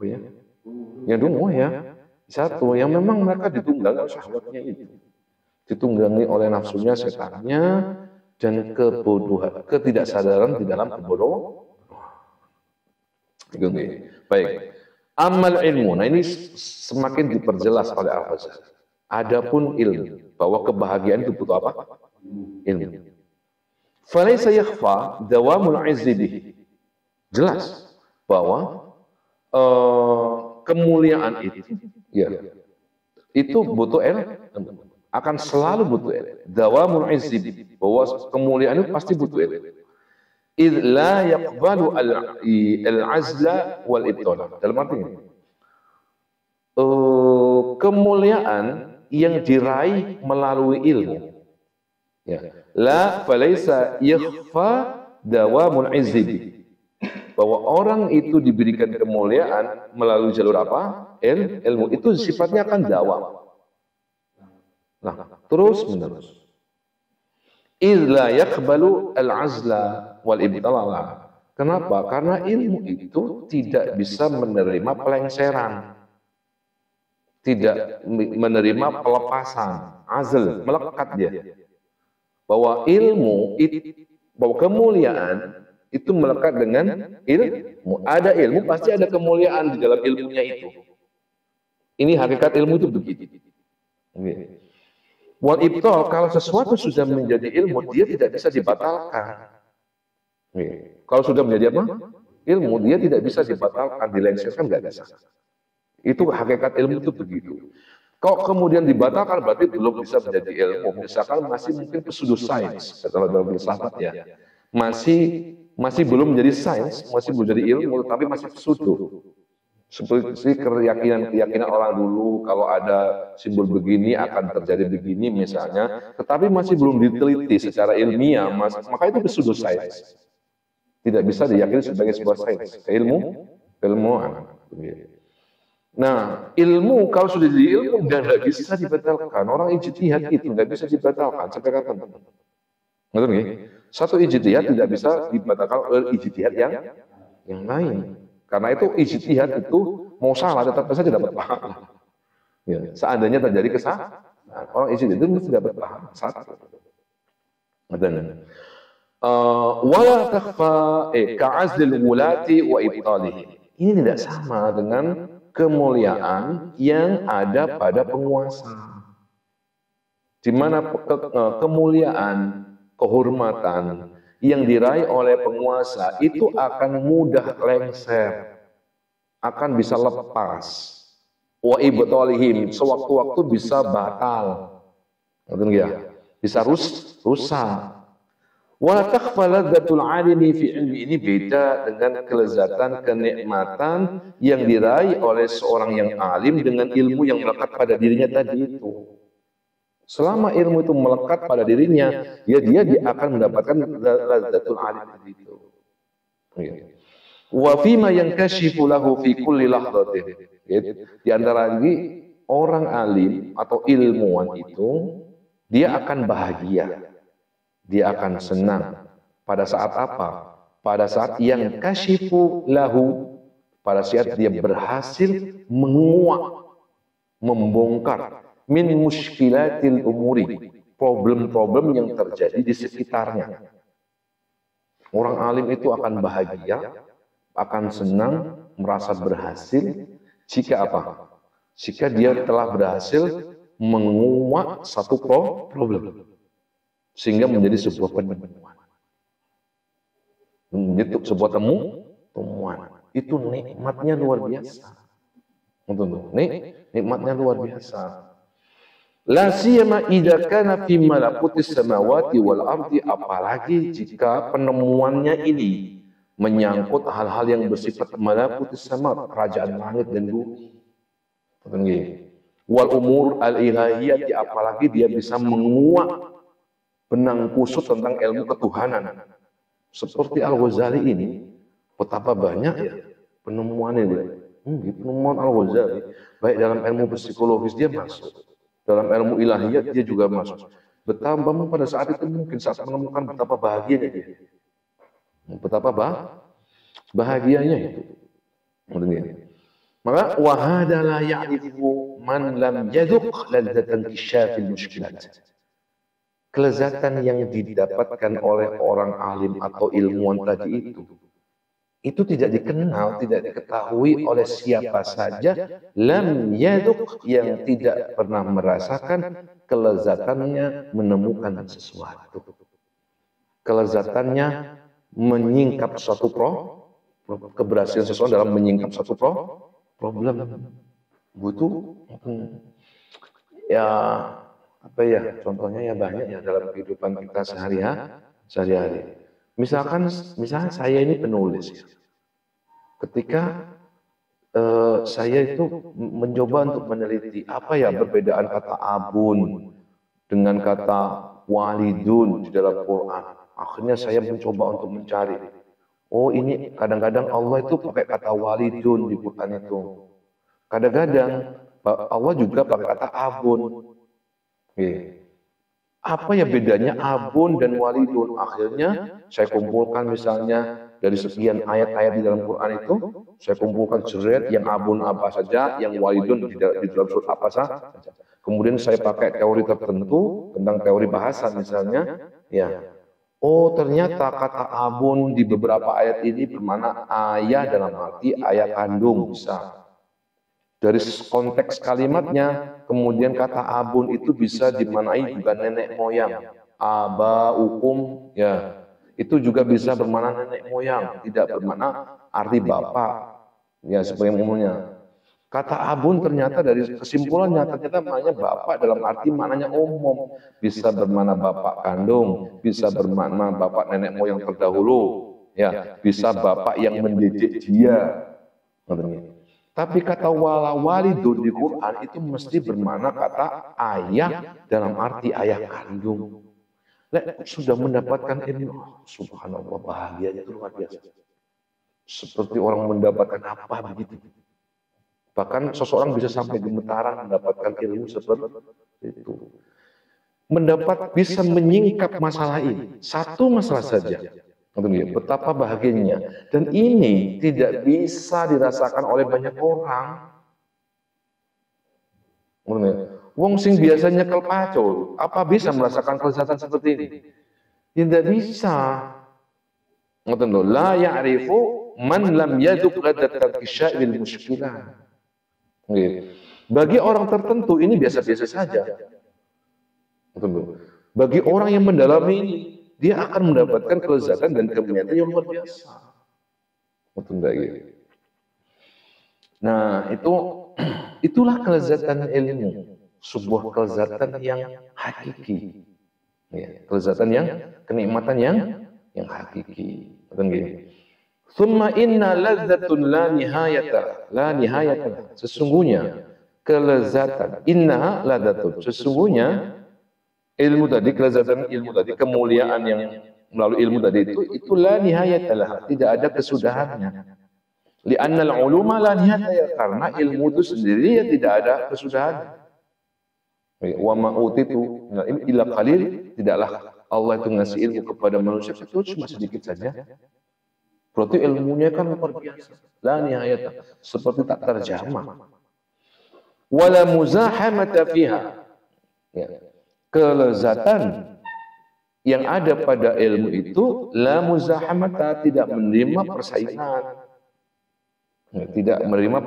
ya. Yang dungu ya. Satu, yang memang mereka ditunggangi syahwatnya itu. Ditunggangi oleh nafsunya, setannya, dan kebodohan, ketidaksadaran di dalam kebodohan. Baik. Amal ilmu. Nah ini semakin diperjelas oleh Al-Ghazali. Adapun ilmu, bahwa kebahagiaan itu butuh apa? Ilmu. Falaysa yakhfa dawamul izzi bihi. Jelas bahwa kemuliaan itu, ya, itu butuh ilmu. Akan selalu butuh ilmu. Dawamul izzi bihi. Bahwa kemuliaan itu pasti butuh ilmu. Idh la yaqbalu al-azla wal ibtala. Dalam arti ini, kemuliaan yang diraih melalui ilmu, ya, la falaysa yakhfa dawamul izzi, bahwa orang itu diberikan kemuliaan melalui jalur apa? Ilmu. Itu sifatnya akan dawam. Nah, terus menerus. Idh la yaqbalu al-azla wal ibtala. Kenapa? Karena ilmu itu tidak bisa menerima pelengseran, tidak menerima pelepasan, azl, melekat dia. Bahwa ilmu, bahwa kemuliaan itu melekat dengan ilmu. Ada ilmu, pasti ada kemuliaan di dalam ilmunya itu. Ini hakikat ilmu itu begitu. Wal ibtal, kalau sesuatu sudah menjadi ilmu, dia tidak bisa dibatalkan. Kalau sudah menjadi apa? Ilmu, dia tidak bisa dibatalkan, dilengserkan, nggak bisa. Itu hakikat ilmu itu begitu. Kalau kemudian dibatalkan, berarti belum bisa menjadi ilmu. Misalkan masih mungkin pseudo-sains, kata dalam filsafat ya. Masih belum menjadi sains, masih belum jadi ilmu, tapi masih pseudo. Seperti keyakinan orang dulu, kalau ada simbol begini akan terjadi begini misalnya, tetapi masih belum diteliti secara ilmiah, maka itu pseudo-sains. Tidak bisa diyakini sebagai sebuah sains, ilmuwan. Nah, ilmu kalau sudah jadi ilmu nggak bisa dibatalkan. Orang ijtihad itu nggak bisa dibatalkan sampai kapan? Ngerti nggih? Satu ijtihad tidak bisa dibatalkan oleh ijtihad yang lain. Karena itu ijtihad itu mau salah tetap saja dapat pahala. Ya, seandainya terjadi kesalahan, orang ijtihad itu mesti dapat pahala. Satu. Wala takhfa ka'azlil wulati wa ibtalihi. Ini tidak sama dengan kemuliaan yang ada pada penguasa. Di mana kemuliaan, kehormatan yang diraih oleh penguasa itu akan mudah lengser, akan bisa lepas. Wa ibtalihim, sewaktu-waktu bisa batal. Bisa rusak. Wa takhfa ladzatul alimi fi ilmi, ini beda dengan kelezatan, kenikmatan yang diraih oleh seorang yang alim dengan ilmu yang melekat pada dirinya tadi itu. Selama ilmu itu melekat pada dirinya, ya dia akan mendapatkan ladzatul alim itu. Wa fima yankashifu lahu fi kulli lahdatin. Di antara lagi orang alim atau ilmuwan itu dia akan bahagia. Dia akan senang pada saat apa? Pada saat yang kashifu lahu, pada saat dia berhasil menguak, membongkar min muskilatil umuri, problem-problem yang terjadi di sekitarnya. Orang alim itu akan bahagia, akan senang, merasa berhasil jika apa? Jika dia telah berhasil menguak satu problem, sehingga menjadi sebuah penemuan. Menjadi sebuah temuan. Itu nikmatnya luar biasa. Nikmatnya luar biasa. La siyama idza kana fi malakutis samawati wal ardi, apalagi jika penemuannya ini menyangkut hal-hal yang bersifat malakutis sama, kerajaan langit dan bumi. Wal umur al-ilahiyati, apalagi dia bisa menguak benang kusut tentang ilmu ketuhanan. Seperti Al-Ghazali ini, betapa banyak ya penemuannya dia. Penemuan Al-Ghazali, baik dalam ilmu psikologis dia masuk, dalam ilmu ilahiyat dia juga masuk. Betapa pada saat itu mungkin saat menemukan betapa bahagianya dia. Betapa bahagianya itu. Maka wahada la ya'rifu man lam yadhuq ladzatan kisyafil mushkilat. Kelezatan yang didapatkan oleh orang alim atau ilmuwan tadi itu tidak dikenal, tidak diketahui oleh siapa saja lam yadhuq yang tidak pernah merasakan kelezatannya menemukan sesuatu. Kelezatannya menyingkap suatu keberhasilan seseorang dalam menyingkap suatu problem. Butuh ya apa ya, contohnya ya banyak ya dalam kehidupan kita sehari-hari. Misalnya saya ini penulis ya. Ketika saya itu mencoba untuk meneliti apa ya perbedaan kata abun dengan kata walidun di dalam Quran. Akhirnya saya mencoba untuk mencari. Oh, ini kadang-kadang Allah itu pakai kata walidun di Quran itu. Kadang-kadang Allah juga pakai kata abun. Apa ya bedanya abun dan walidun? Akhirnya saya kumpulkan misalnya dari sekian ayat-ayat di dalam Quran itu, saya kumpulkan jeret yang abun apa saja, yang walidun di dalam surat apa saja. Kemudian saya pakai teori tertentu tentang teori bahasa misalnya, ya. Oh, ternyata kata abun di beberapa ayat ini bermakna ayah dalam arti ayah kandung bisa. Dari konteks kalimatnya, kemudian kata abun itu bisa dimaknai juga nenek moyang. Aba, ukum, ya. Itu juga bisa bermakna nenek moyang, tidak bermakna arti bapak. Ya, sebagai umumnya. Kata abun ternyata dari kesimpulannya, ternyata maknanya bapak dalam arti maknanya umum. Bisa bermakna bapak kandung, bisa bermakna bapak nenek moyang terdahulu. Ya, bisa bapak yang mendidik dia. Tapi kata walidun di Quran itu mesti bermakna kata ayah dalam arti ayah kandung. Sudah mendapatkan ilmu, subhanallah, bahagianya itu luar biasa. Seperti orang mendapatkan apa begitu. Bahkan seseorang bisa sampai gemetaran mendapatkan ilmu seperti itu. Bisa menyingkap masalah ini. Satu masalah saja. Betapa bahagianya. Dan ini tidak bisa dirasakan oleh banyak orang. Wong sing biasanya kelpacul, apa bisa merasakan kelezatan seperti ini? Tidak bisa. La ya'rifu man lam yaduk ladzatan kisya'il mushkilah. Bagi orang tertentu ini biasa-biasa saja. Bagi orang yang mendalami ini, dia akan mendapatkan kelezatan dan kemuliaan yang luar biasa. Nah, itulah kelezatan ilmu, sebuah kelezatan yang hakiki. Ya, kelezatan yang kenikmatan yang hakiki. Tsumma inna ladzatun la nihayata. Sesungguhnya kelezatan, inna ladzatun. Sesungguhnya ilmu tadi, kelezatan ilmu tadi, kemuliaan yang melalui ilmu tadi itu la nihayatalah, tidak ada kesudahannya. Li'annal uluma la nihayatalah, karena ilmu itu sendiri ya tidak ada kesudahannya. Wa ma utitu illa qalil, tidaklah Allah itu ngasih ilmu kepada manusia itu cuma sedikit saja. Berarti ilmunya kan luar biasa. La nihayatalah, seperti tak terjamah. Wala muzahamata fiha. Ya. Kelezatan yang ada pada ilmu itu la muzahamata, tidak menerima persaingan, tidak menerima